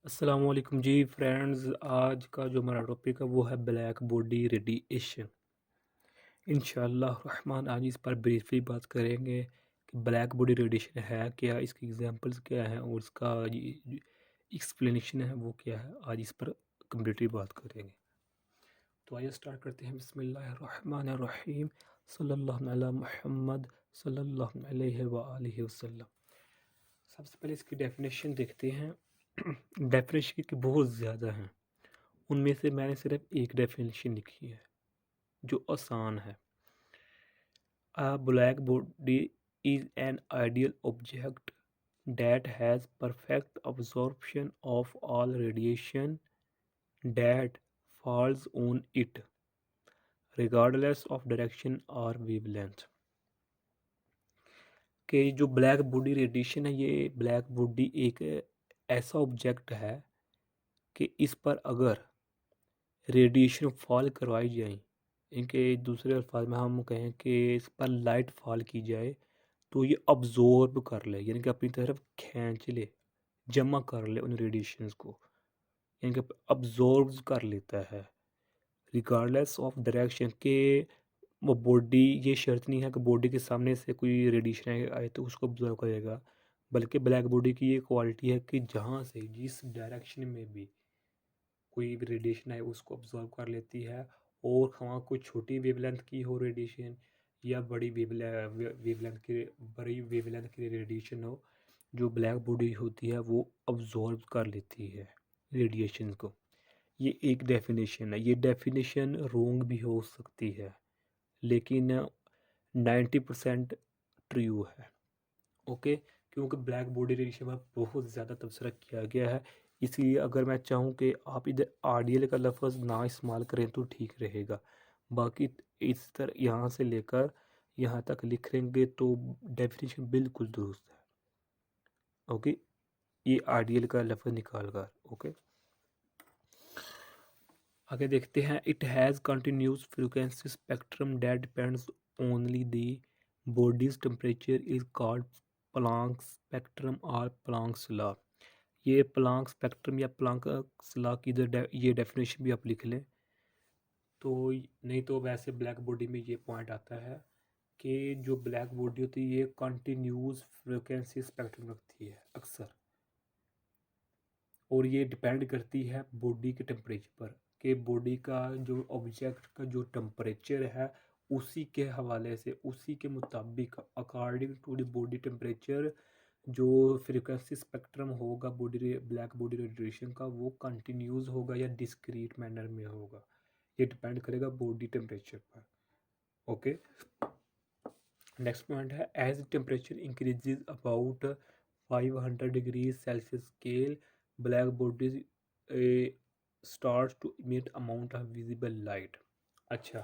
अस्सलामुअलैकुम जी फ्रेंड्स। आज का जो हमारा टॉपिक है वो है ब्लैक बॉडी रेडिएशन। इंशाल्लाह रहमान आज इस पर ब्रीफली बात करेंगे कि ब्लैक बॉडी रेडिएशन है क्या, इसकी एग्जांपल्स क्या है और इसका एक्सप्लेनेशन है वो क्या है। आज इस पर कम्प्लीटली बात करेंगे। तो आइए स्टार्ट करते हैं। बिस्मिल्लाहिर्रहमानिर्रहीम। सल्लल्लाहु अला मुहम्मद सल्लल्लाहु अलैहि व आलिहि वसल्लम। सबसे पहले इसकी डेफिनेशन देखते हैं। डेफिनेशन की बहुत ज़्यादा हैं, उनमें से मैंने सिर्फ एक डेफिनेशन लिखी है जो आसान है। अ black body is an ideal object that has perfect absorption of all radiation that falls on it regardless of direction or wavelength। कि जो ब्लैक बॉडी रेडिएशन है, ये ब्लैक बॉडी एक ऐसा ऑब्जेक्ट है कि इस पर अगर रेडिएशन फॉल करवाई जाए, इनके दूसरे अल्फाज में हम कहें कि इस पर लाइट फॉल की जाए, तो ये अब्जॉर्ब कर ले, यानी कि अपनी तरफ खींच ले, जमा कर ले उन रेडिएशंस को, यानी कि अब्जॉर्ब कर लेता है रिगार्डलेस ऑफ डायरेक्शन के। वो बॉडी, ये शर्त नहीं है कि बॉडी के सामने से कोई रेडिएशन आए तो उसको अब्जॉर्ब करेगा, बल्कि ब्लैक बॉडी की ये क्वालिटी है कि जहाँ से जिस डायरेक्शन में भी कोई भी रेडिएशन है उसको अब्जॉर्ब कर लेती है। और वहाँ कोई छोटी वेवलेंथ की हो रेडिएशन या बड़ी वेवलेंथ की बड़ी वेवलेंथ की रेडिएशन हो, जो ब्लैक बॉडी होती है वो अब्जॉर्ब कर लेती है रेडिएशन को। ये एक डेफिनेशन है। ये डेफिनेशन रोंग भी हो सकती है, लेकिन 90% ट्रू है। ओके, क्योंकि ब्लैक बॉडी रेडिएशन पर बहुत ज़्यादा तबसरा किया गया है। इसलिए अगर मैं चाहूँ कि आप इधर आरडीएल का लफ्ज़ ना इस्तेमाल करें तो ठीक रहेगा। बाकी इस तरह यहाँ से लेकर यहाँ तक लिख लेंगे तो डेफिनेशन बिल्कुल दुरुस्त है। ओके, ये आरडीएल का लफ्ज़ निकाल कर। ओके, आगे देखते हैं। It has continuous frequency spectrum that depends only the bodies temperature is called Planck spectrum और प्लांक्स लॉ। ये प्लांक स्पेक्ट्रम या प्लांक्स लॉ की ये डेफिनेशन भी आप लिख लें, तो नहीं तो वैसे ब्लैक बॉडी में ये पॉइंट आता है कि जो ब्लैक बॉडी होती है ये कंटिन्यूस फ्रीक्वेंसी स्पेक्ट्रम रखती है अक्सर, और ये डिपेंड करती है बॉडी के टेम्परेचर पर, कि बॉडी का जो ऑब्जेक्ट का जो टेम्परेचर है उसी के हवाले से, उसी के मुताबिक according to the body temperature जो फ्रीक्वेंसी स्पेक्ट्रम होगा बॉडी ब्लैक बॉडी रेडिएशन का वो कंटिन्यूस होगा या डिस्क्रीट मैनर में होगा। ये डिपेंड करेगा बॉडी टेम्परेचर पर। ओके, नेक्स्ट पॉइंट है as temperature increases about 500 degree Celsius scale black bodies start to emit amount of visible light. अच्छा,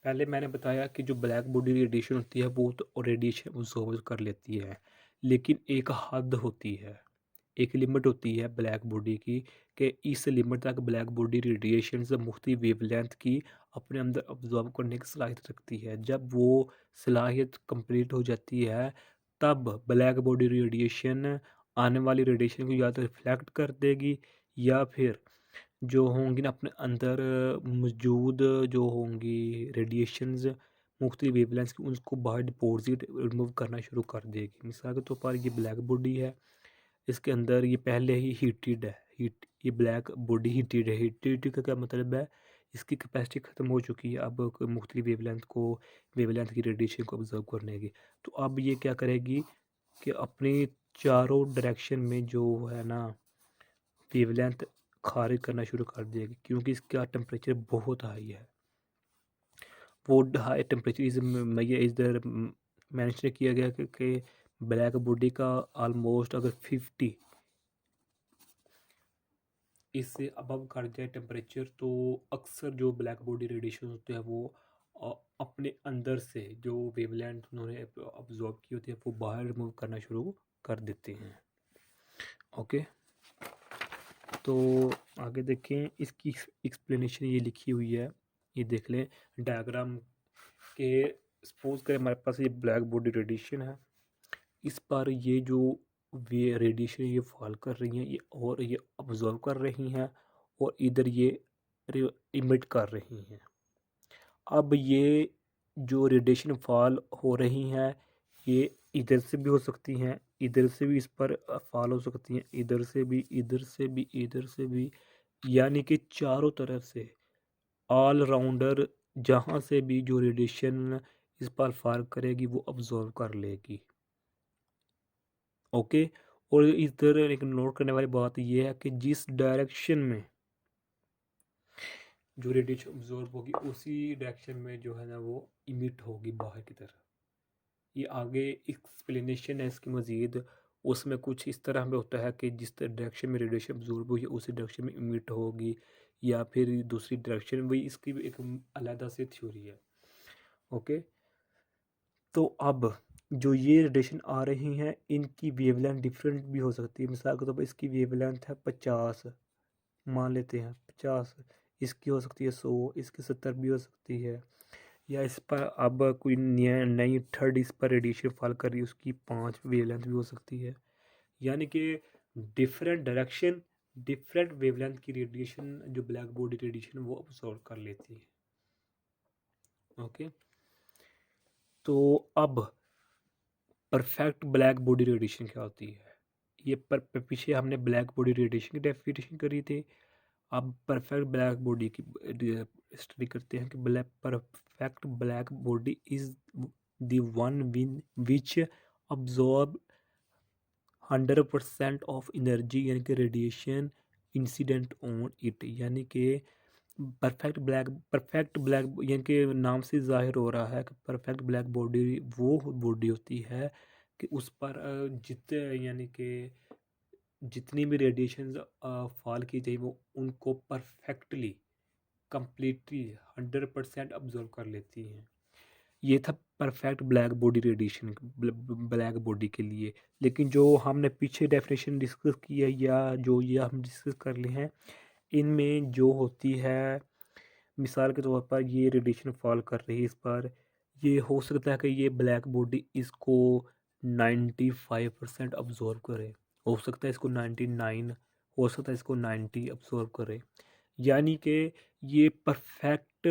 पहले मैंने बताया कि जो ब्लैक बॉडी रेडिएशन होती है वो तो रेडिएशन अब्सॉर्ब कर लेती है, लेकिन एक हद होती है, एक लिमिट होती है ब्लैक बॉडी की, कि इस लिमिट तक ब्लैक बॉडी रेडिएशन से मुख्तलिफ वेवलेंथ की अपने अंदर अब्जॉर्ब करने की सलाहियत रखती है। जब वो सलाहियत कंप्लीट हो जाती है तब ब्लैक बॉडी रेडिएशन आने वाली रेडिएशन को या तो रिफ्लेक्ट कर देगी या फिर जो होंगी ना अपने अंदर मौजूद जो होंगी रेडिएशंस मुख्तलिफ वेवलेंथ्स की, उसको बाहर डिपॉजिट रिमूव करना शुरू कर देगी। मिसाल के तौर पर ये ब्लैक बॉडी है, इसके अंदर ये पहले ही हीटेड है, ये ब्लैक बॉडी हीटेड है। हीटेड का क्या मतलब है, इसकी कैपेसिटी ख़त्म हो चुकी है अब मुख्तलिफ वेवलेंथ की रेडिएशन को ऑब्जर्व करने की। तो अब ये क्या करेगी कि अपनी चारों डायरेक्शन में जो है ना वेवलेंथ खारिज करना शुरू कर देगी, क्योंकि इसका टेम्परेचर बहुत हाई है। वो हाई टेम्परेचर इधर मैंशन किया गया कि ब्लैक बॉडी का आलमोस्ट अगर 50 इससे अबव कर जाए टेम्परेचर, तो अक्सर जो ब्लैक बॉडी रेडिएशन होते हैं वो अपने अंदर से जो वेवलेंथ उन्होंने अब्जॉर्ब की होती है वो बाहर रिमूव करना शुरू कर देते हैं। ओके, तो आगे देखें। इसकी एक्सप्लेनेशन ये लिखी हुई है, ये देख लें डायग्राम के। सपोज करें हमारे पास ये ब्लैक बॉडी रेडिएशन है, इस पर ये जो वे रेडिएशन ये फॉल कर रही हैं, ये ऑब्जर्व कर रही हैं और इधर ये इमिट कर रही हैं। अब ये जो रेडिएशन फॉल हो रही हैं, ये इधर से भी हो सकती हैं, इधर से भी इस पर फॉल हो सकती हैं, इधर से भी, इधर से भी, इधर से भी, यानी कि चारों तरफ से ऑल राउंडर जहाँ से भी जो रेडिएशन इस पर फॉल करेगी वो ऑब्जर्व कर लेगी। ओके। और इधर एक नोट करने वाली बात ये है कि जिस डायरेक्शन में जो रेडिएशन ऑब्जर्व होगी उसी डायरेक्शन में जो है ना वो इमिट होगी बाहर की तरफ। ये आगे एक्सप्लेनेशन है इसकी मज़ीद, उसमें कुछ इस तरह में होता है कि जिस डायरेक्शन में रेडिएशन ऑब्जर्व हुई है उसी डायरेक्शन में इमिट होगी, या फिर दूसरी डायरेक्शन में, इसकी भी एक अलग से थ्योरी है। ओके। तो अब जो ये रेडिएशन आ रही हैं इनकी वेवलेंथ डिफरेंट भी हो सकती है। मिसाल के तौर पर इसकी वेवलेंथ है 50, मान लेते हैं 50, इसकी हो सकती है 100, इसकी 70 भी हो सकती है। या इस पर अब कोई नई थर्ड इस पर रेडिएशन फॉल कर रही है, उसकी 5 वेवलेंथ भी हो सकती है। यानी कि डिफरेंट डायरेक्शन, डिफरेंट वेवलेंथ की रेडिएशन जो ब्लैक बॉडी रेडिएशन वो ऑब्जर्व कर लेती है। ओके। तो अब परफेक्ट ब्लैक बॉडी रेडिएशन क्या होती है? ये पीछे हमने ब्लैक बॉडी रेडिएशन की डेफिनेशन करी थी। अब परफेक्ट ब्लैक बॉडी की स्टडी करते हैं कि perfect black body is the one which absorb 100% of energy, यानी कि रेडिएशन इंसिडेंट ऑन इट। यानी कि परफेक्ट ब्लैक यानी कि नाम से ज़ाहिर हो रहा है कि परफेक्ट ब्लैक बॉडी वो बॉडी होती है कि उस पर यानी कि जितनी भी रेडिएशन फॉल की जाए वो उनको परफेक्टली, कंप्लीटली 100% ऑब्जर्व कर लेती हैं। ये था perfect black body radiation black body के लिए। लेकिन जो हमने पीछे डेफिनेशन डिस्कस की है या जो ये हम डिस्कस कर लिए हैं, इनमें जो होती है, मिसाल के तौर पर ये रेडिएशन फॉल कर रही है इस पर, ये हो सकता है कि ये ब्लैक बॉडी इसको 95% ऑब्जर्व करे, हो सकता है इसको 99, हो सकता है इसको 90 ऑब्जर्व करे। यानी कि ये परफेक्ट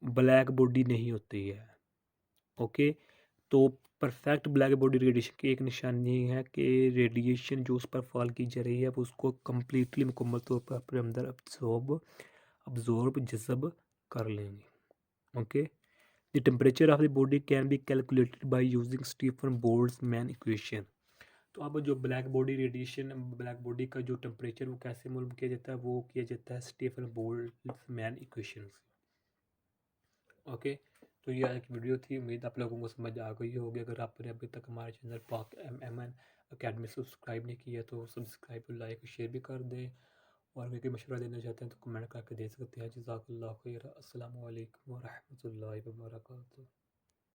ब्लैक बॉडी नहीं होती है। ओके। तो परफेक्ट ब्लैक बॉडी रेडिएशन की एक निशानी है कि रेडिएशन जो उस पर फॉल की जा रही है वो उसको कम्प्लीटली मुकम्मल तौर पर अपने अंदर अब्जॉर्ब जज़ब कर लेंगे। Okay. The temperature of the body can be calculated by using Stefan Boltzmann equation. तो अब जो black body radiation, black body का जो टेम्परेचर वो कैसे मालूम किया जाता है, वो किया जाता है स्टीफन बोल्ट्जमैन इक्वेशन से। ओके। तो ये एक वीडियो थी, उम्मीद आप लोगों को समझ आ गई होगी। अगर आपने अभी तक हमारे चैनल पाक एम अकेडमी सब्सक्राइब नहीं किया तो सब्सक्राइब, लाइक, शेयर भी कर दें। और अगर कोई मशवरा देना चाहते हैं तो कमेंट करके दे सकते हैं। जज़ाकल्लाह खैर। अस्सलामु अलैकुम व रहमतुल्लाहि व बरकातुहू।